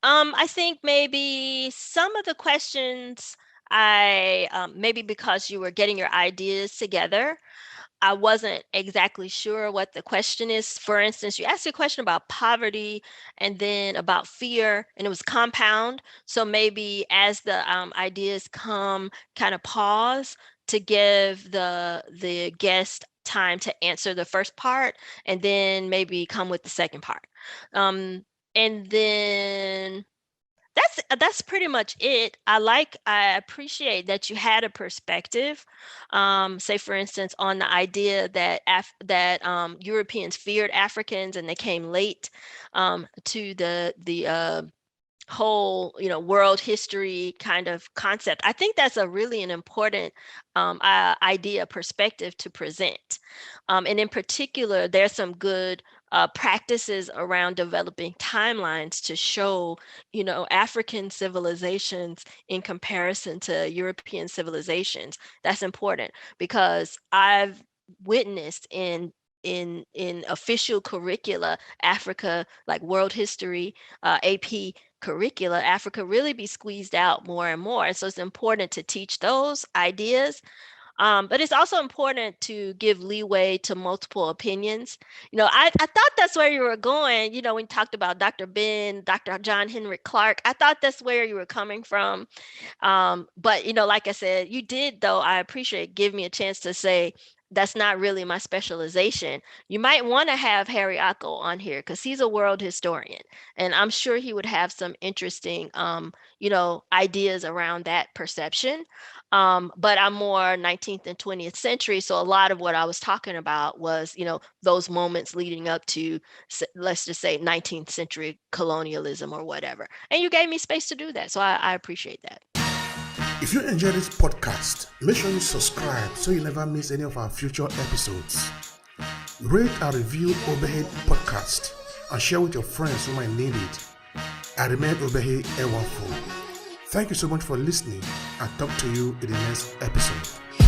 I think maybe some of the questions maybe because you were getting your ideas together, I wasn't exactly sure what the question is. For instance, you asked a question about poverty and then about fear, and it was compound. So maybe as the ideas come, kind of pause to give the guest time to answer the first part, and then maybe come with the second part. Um, and then that's pretty much it. I appreciate that you had a perspective, say for instance, on the idea that Europeans feared Africans and they came late to the whole world history kind of concept. I think that's a really an important idea perspective to present, and in particular there's some good practices around developing timelines to show African civilizations in comparison to European civilizations. That's important because I've witnessed in official curricula, Africa, like world history, AP curricula, Africa really be squeezed out more and more. So it's important to teach those ideas. But it's also important to give leeway to multiple opinions. I thought that's where you were going, when you talked about Dr. Ben, Dr. John Henrik Clarke. I thought that's where you were coming from. But, like I said, you did, though, I appreciate give me a chance to say, that's not really my specialization. You might want to have Harry Acko on here because he's a world historian, and I'm sure he would have some interesting, ideas around that perception. But I'm more 19th and 20th century, so a lot of what I was talking about was, those moments leading up to, let's just say, 19th century colonialism or whatever. And you gave me space to do that, so I appreciate that. If you enjoy this podcast, make sure you subscribe so you never miss any of our future episodes. Rate and review Obehi Podcast and share with your friends who might need it. I remain Obehi Ewafo. Thank you so much for listening and talk to you in the next episode.